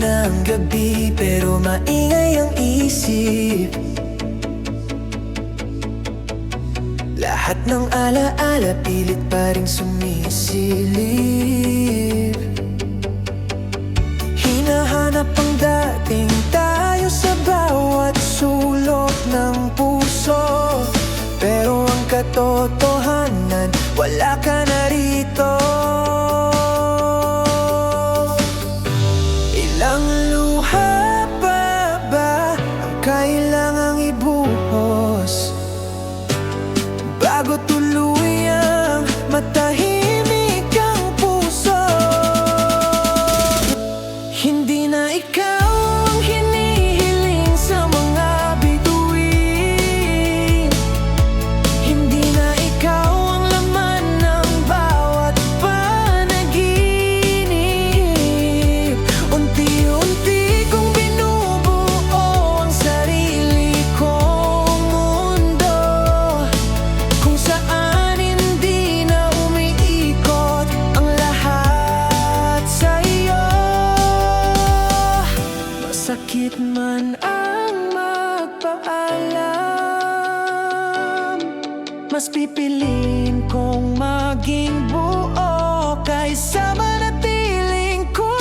na ang gabi pero maingay ang isip. Lahat ng alaala pilit pa rin sumisilip. Hinahanap ang dating tayo sa bawat sulok ng puso, pero ang katotohanan, wala ka na rito. Ilang luha pa ba ang kailangang ibuhos bago tuluyang matahimik ang puso? Hindi na ikaw ang hinihiling sa mga bituin. Hindi na ikaw ang laman ng bawat panaginip. Unti-unti kong binubuo ang sarili kong mundo, kung saan hindi na umiikot ang lahat sa'yo. Masakit man ang magpaalam, mas pipiliin kong maging buo kaysa manatiling kulang.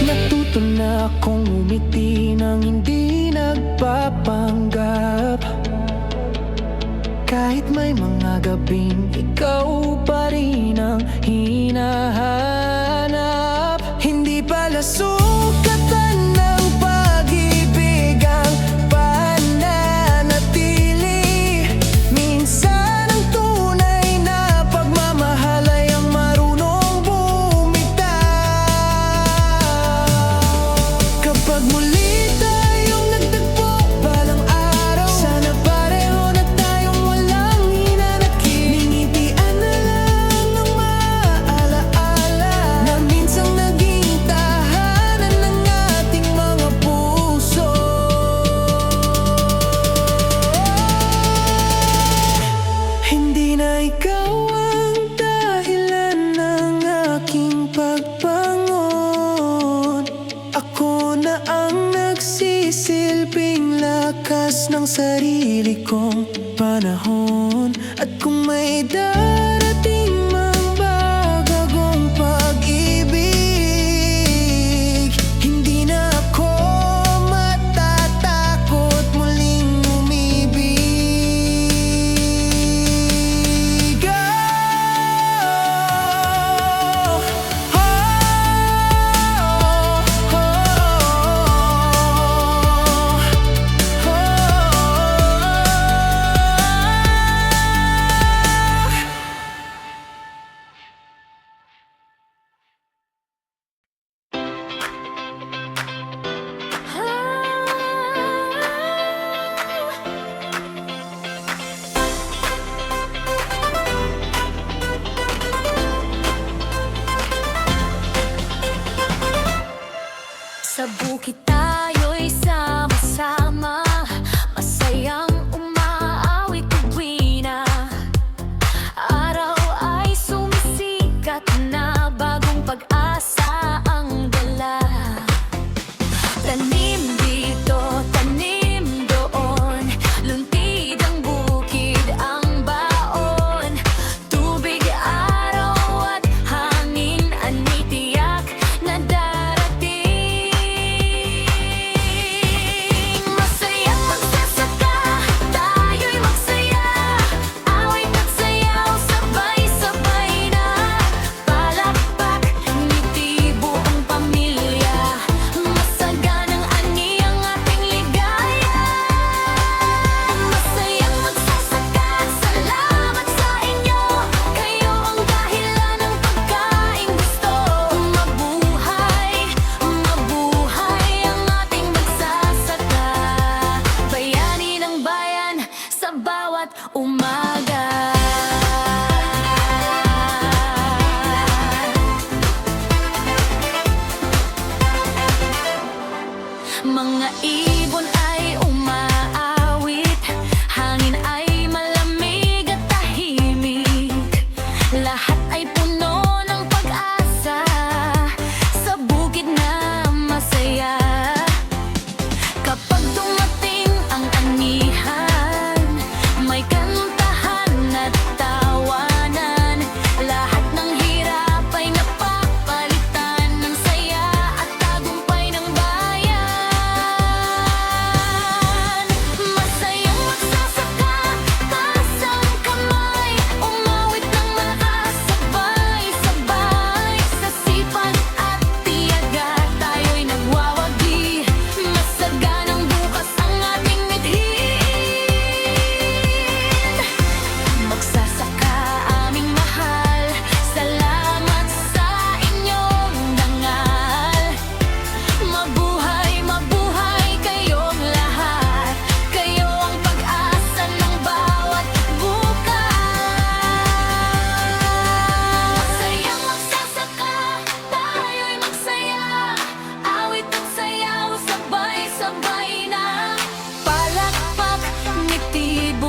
Natuto na akong umiti nang hindi nagpapanggap, kahit may mga gabing ikaw pa rin ang hinahanap. Hindi pala sukatan ng pag-ibig ang pananatili. Minsan ang tunay na pagmamahal ay ang marunong bumitaw. Kapag muli tayong nagtagpo balang araw, sana pareho na tayong walang hinanakit. Ningitian na lang ng maaalaala na minsang naging tahanan ng ating mga puso. Hindi na ikaw ang dahilan ng aking pagbangon. Ako na ang nagsisilbing lakas ng sarili kong panahon. At kung may darating mang bagagong pag-ibig, hindi na ako matatakot muling umibig.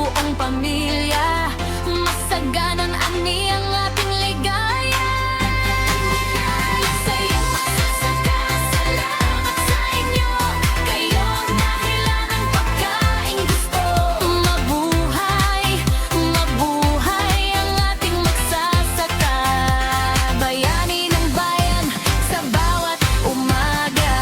buong pamilya. Masaganang ani ang ating ligaya. Masayang magsasaka, salamat sa inyo. Kayo'ng dahilan ng pagkaing gusto. Mabuhay, mabuhay ang ating magsasaka. Bayani ng bayan sa bawat umaga.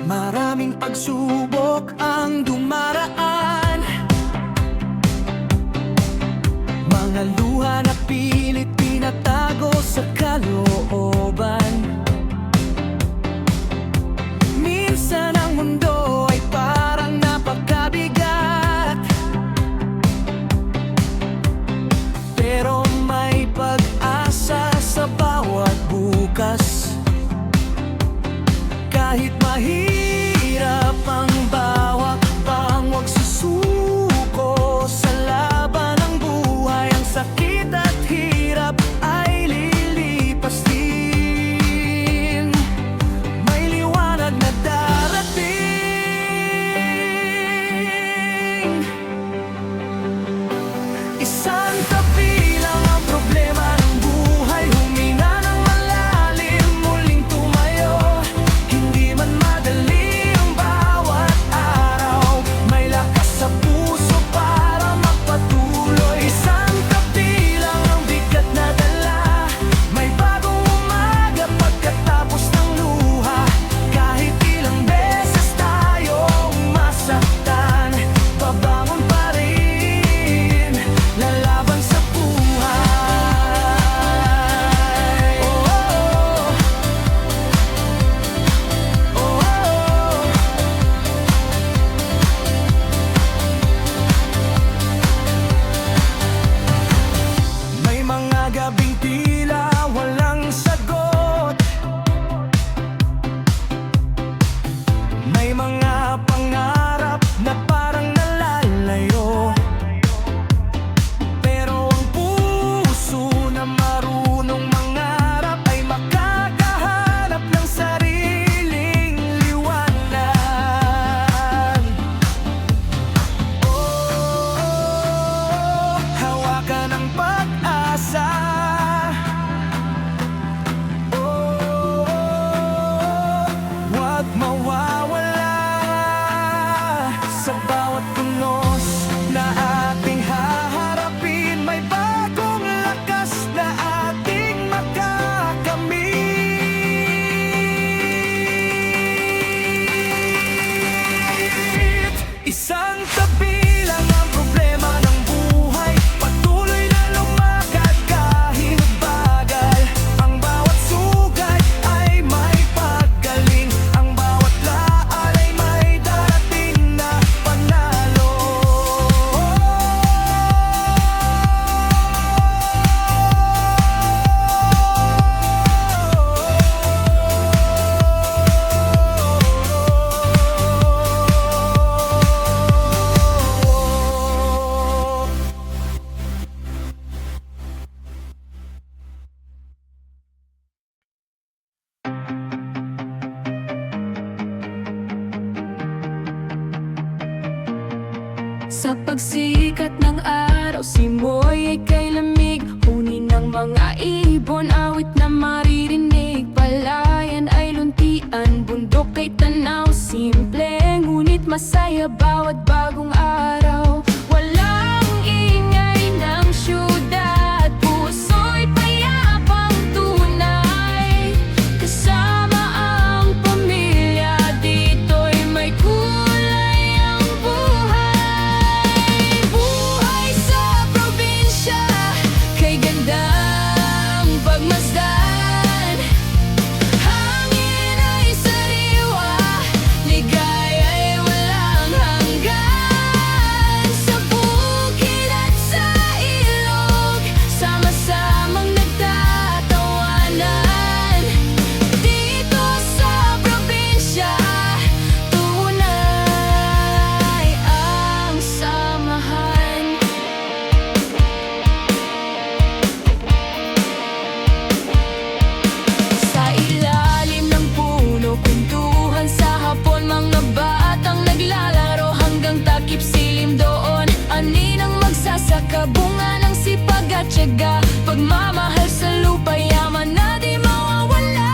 Maraming pagsubok ang dumaraan, mga luha na pilit pinatago sa kalooban. Minsan ang mundo ay parang napakabigat, pero may pag-asa sa bawat bukas. Kahit mahirap ang bawat pang huwag susuko sa laban ng buhay. Ang sakit at hirap ay lilipas din. May liwanag na darating. Isang tabi lang ang problema ng buhay. Huminga ng malalim, muling tumayo. Hindi man madali ang bawat araw, may lakas sa puso para magpatuloy. Isang tabi lang ang bigat na dala, may bagong umaga pagkatapos ng luha. Kahit ilang beses tayong masaktan, babangon pa rin, lalaban sa buhay. Oh, oh, oh. May mga gabing tila walang sagot, may mga pangarap na parang nalalayo. Pero ang puso na marunong mangarap ay makakahanap ng sariling liwanag. Oh, hawakan ang pag-asa. Oh, huwag mawawala sa bawat tunos na ating haharapin. May bagong lakas na ating makakamit. Isang tabi lang ang problema ng buhay, patuloy na lumakad kahit bagal. Ang bawat sugat ay may paggaling, ang bawat laal ay may darating na panalo. Sa pagsikat ng araw, simoy ay kay lamig. Huni ng mga ibon, awit na maririnig. Palayan ay luntian, bundok ay tanaw. Simple, ngunit masaya bawat bagong araw. Walang ingay ng syudad, puso'y payapang tunay. Kasama ang pamilya, dito'y may kulay ang buhay. Buhay sa probinsya, kay gandang pagmasdan. Hangin ay sariwa, ligaya ay walang hanggan. tiyaga, pagmamahal sa lupa, yaman na di mawawala.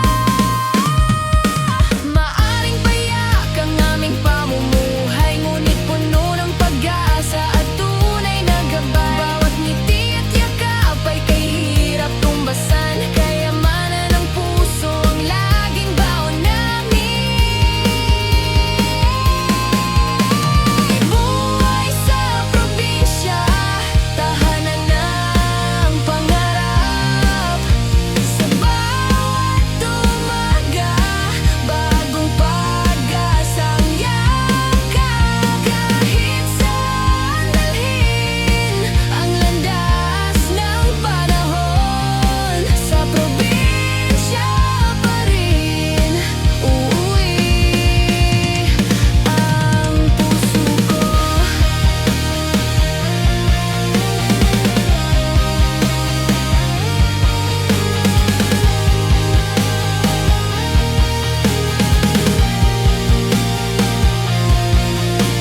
Maaring payak ang aming pamumuhay, ngunit puno ng pag-asa at tunay na gabay. Bawat ngiti at yakap ay kay hirap tumbasan, kayamanan ng puso ang laging baon namin. Buhay sa probinsya, tahanan ng pangarap. Sa bawat umaga, bagong pag-asang yakap. Kahit saan dalhin ang landas ng panahon, sa probinsya pa rin uuwi ang puso ko.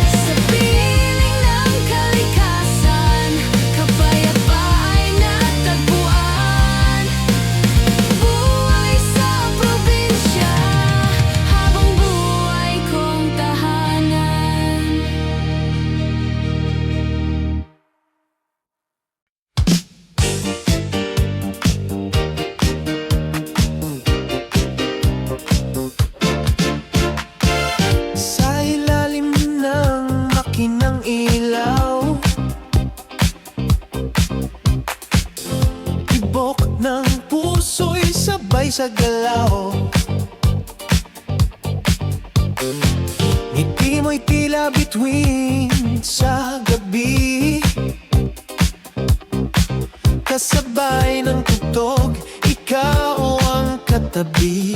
Sa piling ng kalikasan, kapayapaan ay natagpuan. Buhay sa probinsya, habang buhay kong tahanan. Sa ilalim ng makinang ilaw, tibok ng puso'y sabay sa galaw. Ngiti mo'y tila bituin sa gabi, kasabay ng tugtog, ikaw ang katabi.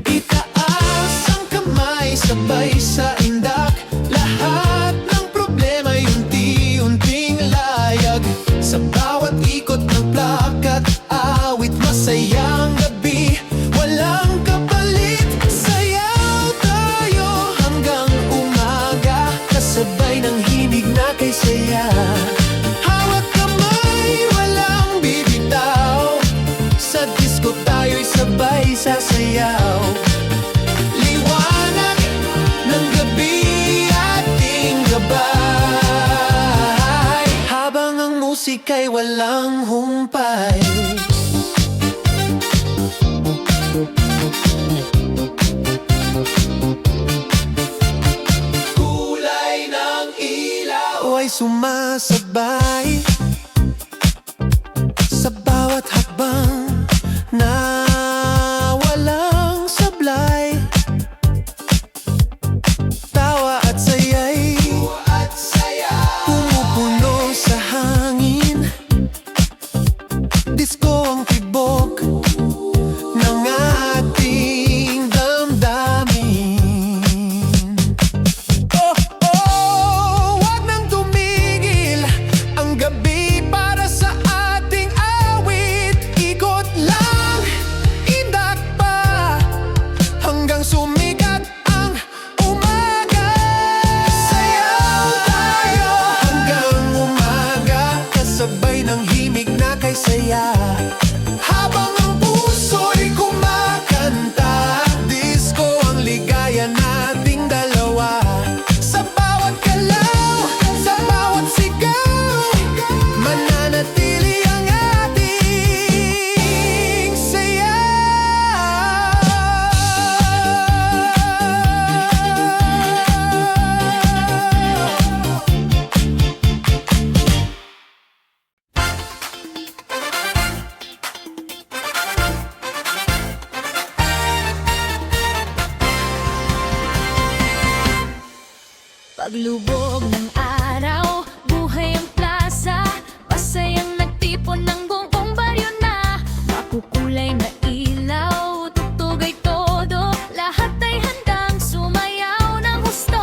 Itaas ang kamay, sabay sa indak, lahat ng problema'y unti-unting layag. Sa bawat ikot ng plakat, awit masayang gabi, walang kapalit. Sayaw tayo hanggang umaga, kasabay ng himig na kay saya. Hawak kamay, walang bibitaw, sa disco tayo'y sabay sasayaw. Liwanag ng gabi ating gabay, habang ang musika'y walang humpay. Kulay ng ilaw ay sumasabay sa bawat hakbang na walang sablay. Tawa at saya'y pumupuno sa hangin. Disco ang tibok ng ating damdamin. Oh, oh, wag nang tumigil ang gabi para sa ating awit. Ikot lang, indak pa, hanggang sumikat ang umaga. Sayaw tayo hanggang umaga, kasabay ng himig na kay saya. Habang ang puso'y kumakanta, disco ang ligaya nating dalawa. Sa bawat galaw, sa bawat sigaw, mananatili ang ating saya. Paglubog ng araw, buhay ang plaza, masayang nagtipon ng buong baryo na. Makukulay na ilaw, tugtog ay todo, lahat ay handang sumayaw ng husto.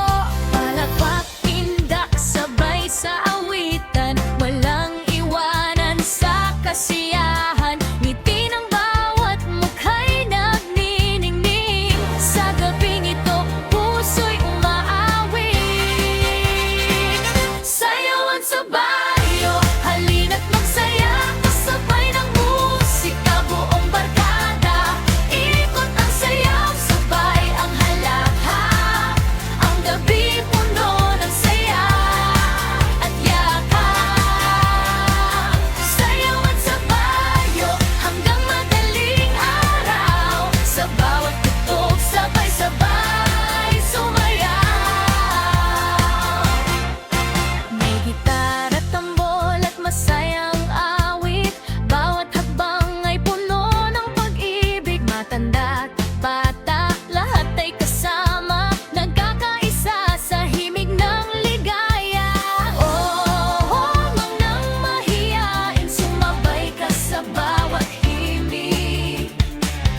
Palakpak, indak, sabay sa awitan, walang iwanan sa kasiyahan. Ngiti ng bawat mukha'y nagniningning, sa gabing ito puso'y umaawit. matatanda at bata, lahat ay kasama, nagkakaisa sa himig ng ligaya. Oh, huwag nang mahiyain, sumabay ka sa bawat himig.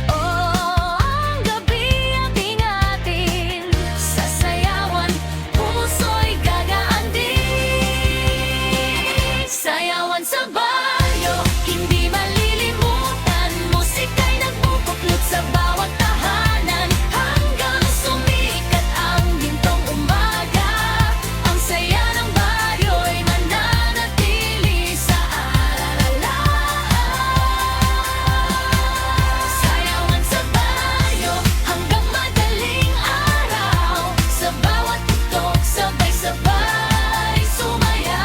Oh, ang gabi ating atin, sasayawan, puso'y gagaan din. Sayawan sa baryo, hindi malilimutan, musika'y nagbubuklod sa bawat tahanan, hanggang sumikat ang gintong umaga. Ang saya ng baryo'y mananatili sa alalaan. Sayawan sa baryo hanggang madaling araw, sa bawat putok sabay-sabay sumayaw.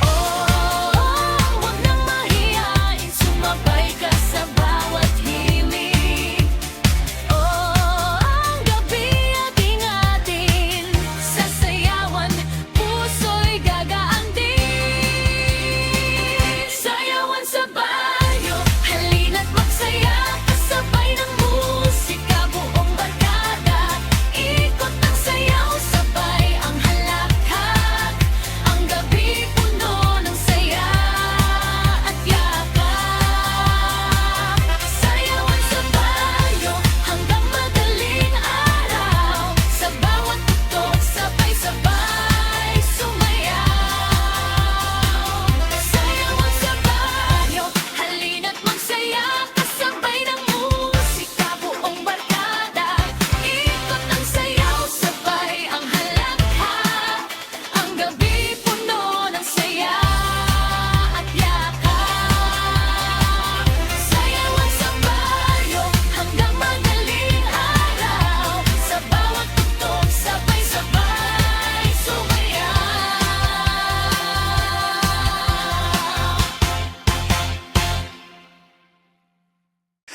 Oh, huwag nang mahiyain, sumabay ka sa bawat himig. Oh, ang gabi ating atin, sasayawan, puso'y gagaan din. Sayawan sa baryo, halina't magsaya, kasabay ng musika, buong barkada. Ikot ang sayaw, sabay ang halakhak, ang gabi puno ng saya at yakap. Sayawan sa baryo hanggang madaling araw, sa bawat putok sabay-sabay sumayaw. Sayawan sa baryo, halina't magsaya, kasabay ng musika, buong barkada. Ikot ang sayaw, sabay ang halakhak, ang gabi puno ng saya at yakap. Sayawan sa baryo hanggang madaling araw, sa bawat putok sabay-sabay sumayaw.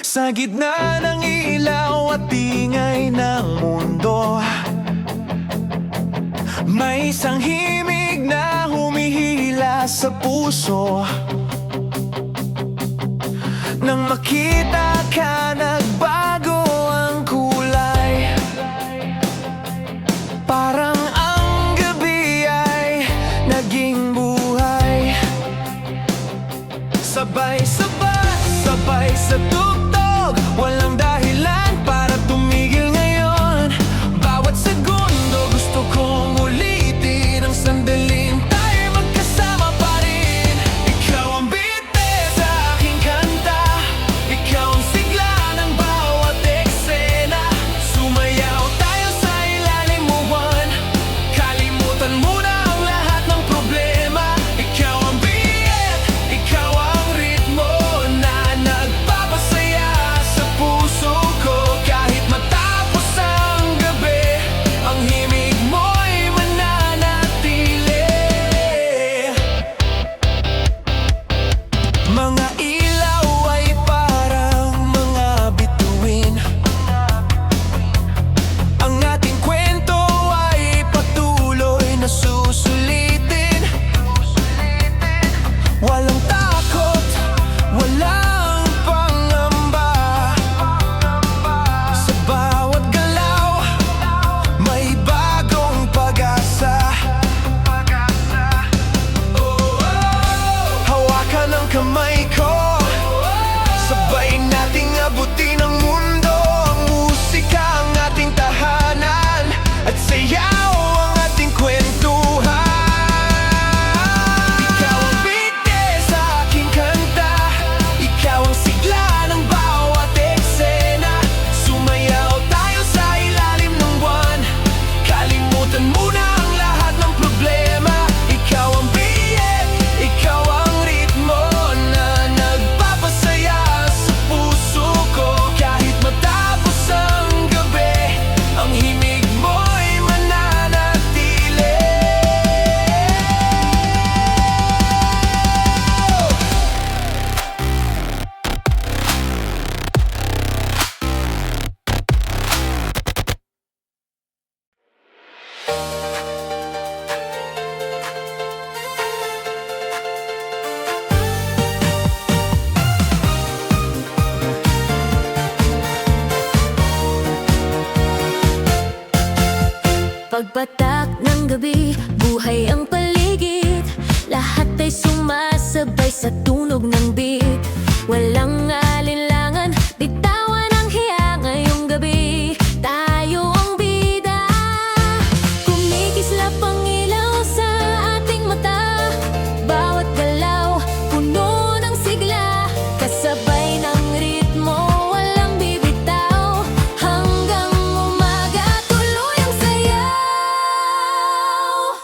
Sa gitna ng ilaw at ingay ng mundo, may isang himig na humihila sa puso. Nang makita ka, nagbago ang kulay, parang ang gabi ay naging buhay. Sabay-sabay, sabay sa tugtog, walang dahilan para tumigil ngayon. Bawat segundo gusto kong ulitin ang sandaling tayo'y magkasama pa rin. Ikaw ang bitin sa aking kanta, ikaw ang sigla ng bawat eksena. Sumayaw tayo sa ilalim mo, buwan, kalimutan mo na ang lahat ng problema. Ikaw ang beat, ikaw ang ritmo na nagpapasaya sa puso ko. Kahit matapos ang gabi, ang himig mo'y mananatili. Mga ilaw ay parang mga bituin, ang ating kwento ay patuloy na susulitin. Walang takot, walang pangamba, sa bawat galaw may bagong pag-asa. Oh, hawakan ang kamay ko, pagpatak ng gabi, buhay ang paligid. Lahat ay sumasabay sa tunog ng beat. Walang alinlangan, bitawan ang hiya ngayong gabi. Tayo ang bida. Kumikislap ang ilaw sa ating mata. Bawat galaw, puno ng sigla. Kasabay ng ritmo, walang bibitaw. Hanggang umaga, tuloy ang sayaw.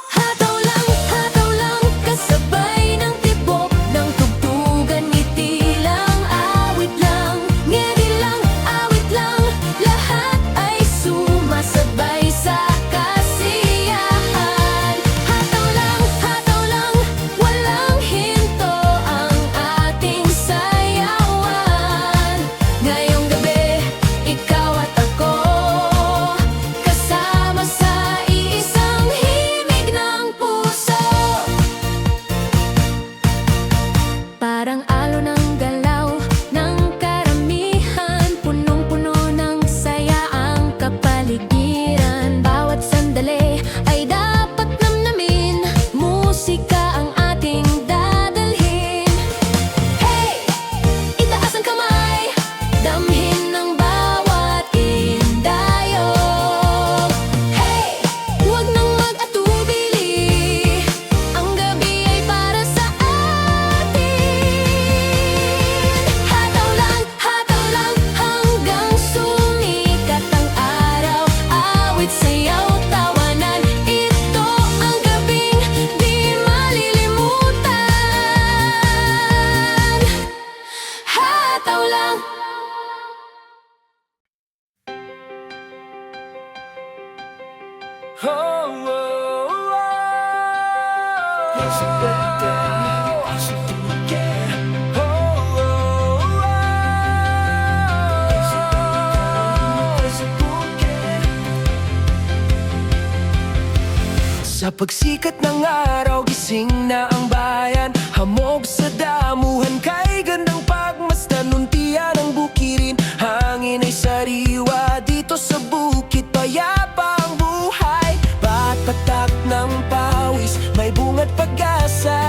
Hataw lang, kasabay ng tibok ng tugtugan. Ngiti lang, awit lang, ngedi lang, awit lang. Lahat ay sumasabay sa kasiyahan. Hataw lang, walang hinto ang ating sayawan. Ngayong gabi, ikaw at ako, kasama sa iisang himig ng puso. Parang alon ng galaw ng karamihan, punong-puno ng saya ang kapaligiran. Bawat sandali ay dapat namnamin, musika ang ating dadalhin. Hey! Itaas ang kamay, damhin ng bawat indayog. Hey! Huwag nang mag-atubili, ang gabi ay para sa atin. Hataw lang, hanggang sumikat ang araw. Awit, sayaw, tawanan, ito ang gabing di malilimutan. Hataw lang. Oh, oh, oh. It's a good day. It's a good day. Oh, oh, oh. It's a good day. It's a good day. Sa pagsikat ng araw, gising na ang bayan. Hamog sa damuhan, kay gandang pagmasdan. Nuntian ang bukirin, hangin ay sariwa. Dito sa bukit, payapa ang buhay. Ba't patak ng pawis, may bunga't pag-asa.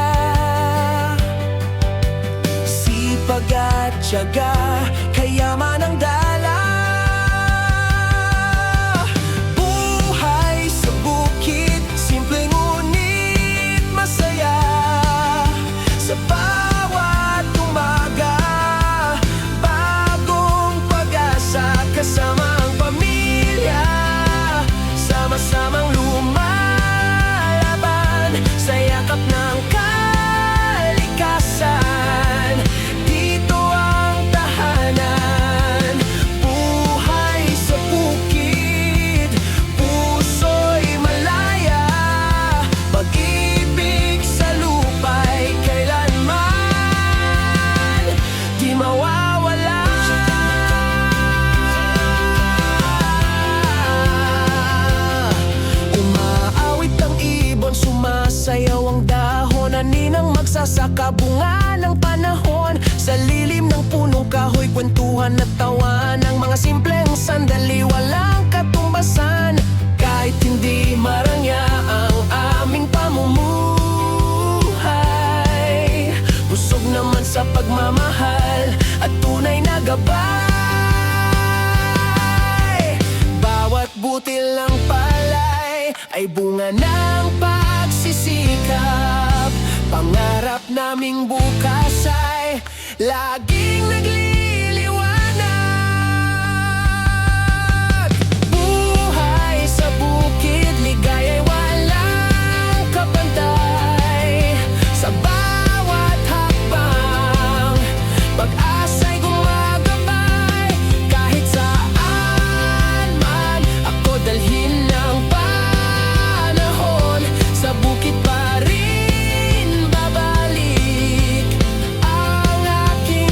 Sipag at tiyaga, kayaman ang dala. Buhay sa bukid, simple ngunit masaya. Sa bawat umaga, bagong pag-asa. Kasama ang pamilya, sama-samang lumalaban sa yakap ng kalikasan. Dito ang tahanan, buhay sa bukid, puso'y malaya. Pag-ibig sa lupa'y kailanman di mawawala. Umaawit ang ibon, sumasayaw ang dahon. Aninang magsasaka, bunga ng panahon. Sa lilim ng punong kahoy, kwentuhan at tawa ng mga simpleng sandali. Walang katumbasan, kahit hindi marangya ang aming pamumuhay. Busog naman sa pagmamahal at tunay na gabay. Bawat butil ng palay ay bunga ng pagsisikap. Pangarap naming bukas ay laging nagliliwanag. Buhay sa bukid, ligaya'y walang kapantay. Sa bawat hakbang, pag-asa'y gumagabay. Kahit saan man ako dalhin ng panahon, sa bukid pa rin babalik ang aking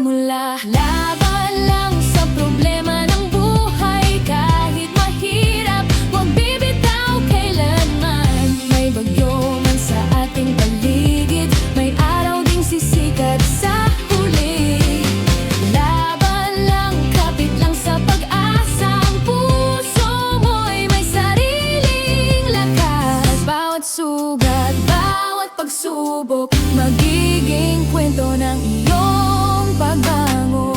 magsimula. Laban lang sa problema ng buhay. Kahit mahirap, huwag bibitaw kailanman. May bagyo man sa ating paligid, may araw ding sisikat sa huli. Laban lang, kapit lang sa pag-asa. Ang puso mo'y may sariling lakas. Bawat sugat, bawat pagsubok, magiging kwento ng iyong pagbangon.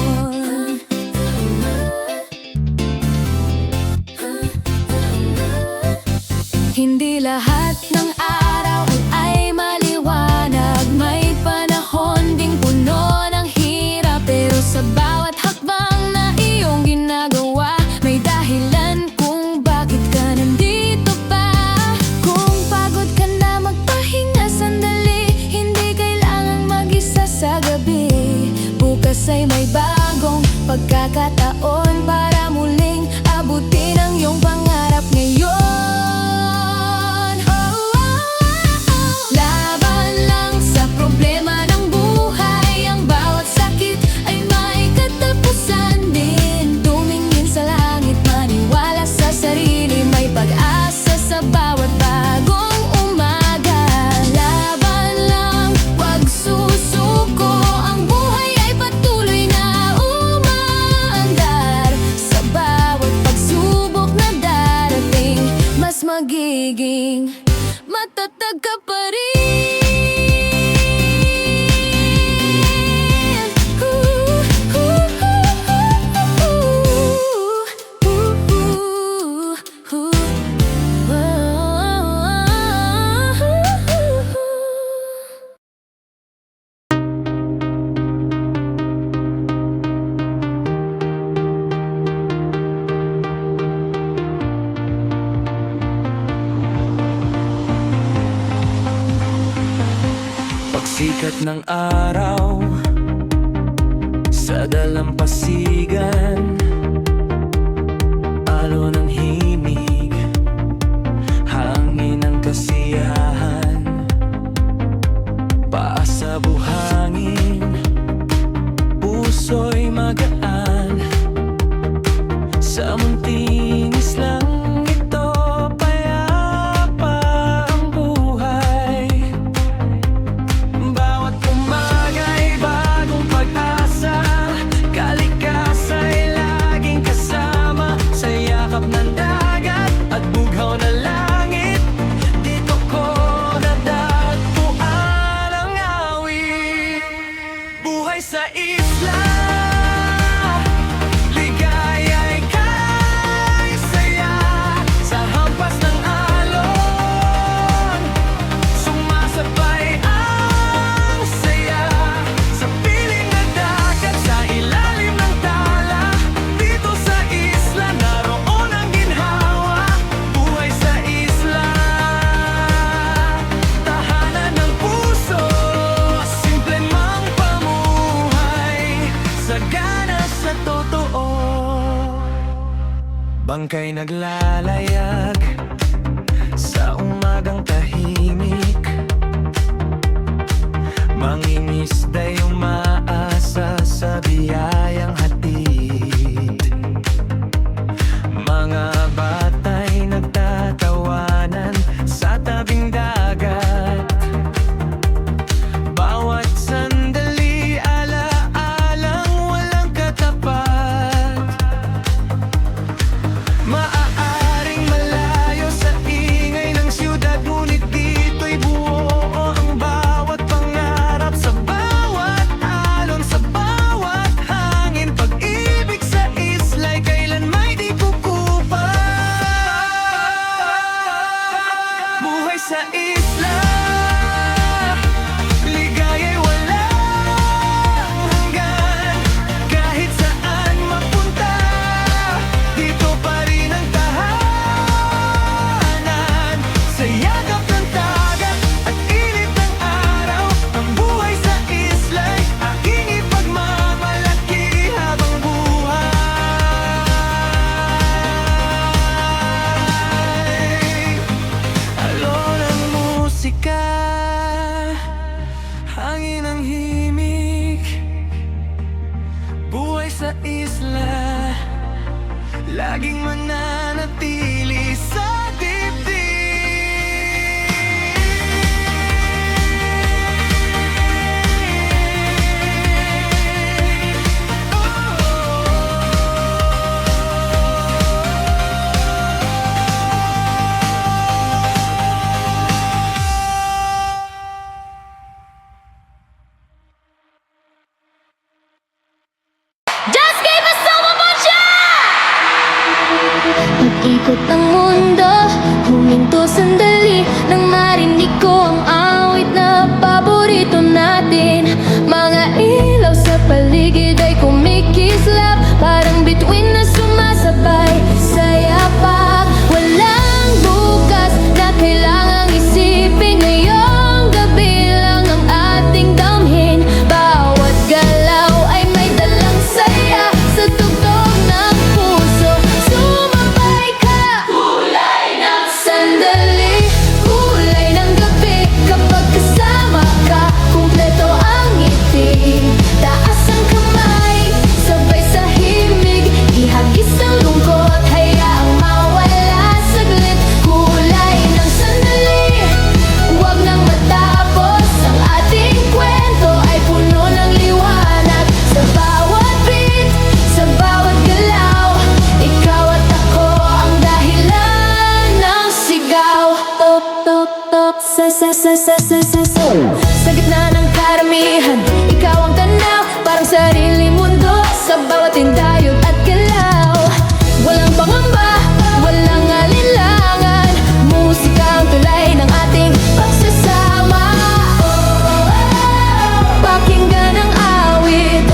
Hindi lahat ng araw ay maliwanag. May panahon ding puno ng hirap. Pero sa bawat hakbang na iyong ginagawa, may dahilan kung bakit ka nandito pa. Kung pagod ka na, magpahinga sandali. Hindi kailangang mag-isa sa gabi. Bukas ay may bagong pagkakataon para muling abutin ang iyong pangarap ngayon. Laban lang sa problema ng buhay. Ang bawat sakit ay may katapusan din. Tumingin sa langit, maniwala sa sarili. May pag-asa sa bawat bagong umaga. Laban lang, huwag susuko. Ang buhay ay patuloy na umaandar. Sa bawat pagsubok na darating, mas magiging matatag ka pa rin. Pagsikat ng araw sa dalampasigan, alo ng himig, hangin ng kasiyahan, paa sa buhangin, puso'y magaan. Sa munting islang ito, payapa ang buhay. Bawat umaga'y bagong pag-asa. Kalikasan ay laging kasama. Sa yakap ng dagat at bughaw na langit, dito ko nadatpuan ang awit. Buhay sa isla, ligaya'y kay saya. Sa hampas ng alon, sumasabay ang saya. Sa piling na dagat, sa ilalim ng tala, dito sa isla, naroon ang ginhawa. Buhay sa isla, tahanan ng puso, simple mang pamuhay, sagana sa totoo. Bangkay naglalayag sa umagang tahimik, mangingisda'y umaasa sa biyayang hatid. Mga bata'y nagtatawanan sa tabing dagat. Bawat sandali, ala-alang walang katapat. Maaaring malayo ko ang awit na paborito natin. Mga ilaw sa paligid ay kumikislap, parang bituin na sumasabay sa yapak. Walang bukas na kailangang isipin, ngayong gabi lang ang ating damhin. Bawat galaw ay may dalang saya sa tugtog ng puso. Sumabay ka, kulay ng sandali, kulay ng gabi. Kapag kasama ka, kumpleto ang ngiti. Taas ang kamay, sabay sa himig, ihagis ang lungkot, hayaang mawala saglit. Kulay ng sandali, huwag nang matapos. Ang ating kwento ay puno ng liwanag. Sa bawat beat, sa bawat galaw, ikaw at ako ang dahilan ng sigaw. Tok, tok, tok, sa gitna ng karamihan, ikaw ang tanaw, parang sarili mundo. Sa bawat tindayog at galaw, walang pangamba, walang alinlangan. Musika ang tulay ng ating pagsasama. Pakinggan ang awit,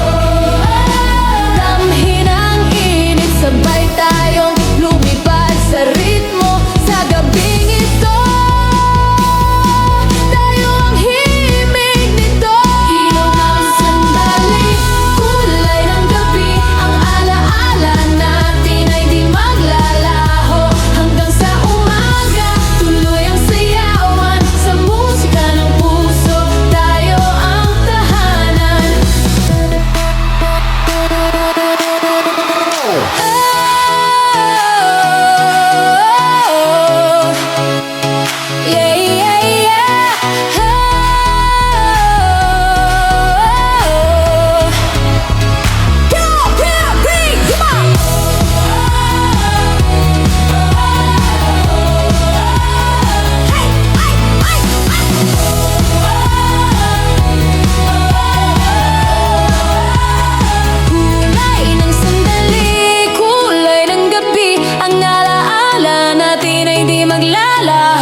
damhin ang init, sabay tayong lumipad sa ritmo. Sa gabing ito, tayo ang himig nito. Ilaw ng sandali, kulay ng gabi, ang alaala natin ay di maglalaho. Hanggang sa umaga, tuloy ang sayawan. Sa musika ng puso, tayo ang tahanan. Yeah, yeah, yeah. Go, go, bring, come on. Hey, ay, ay, kulay ng sandali, kulay ng gabi, ang alaala natin ay di maglalaho.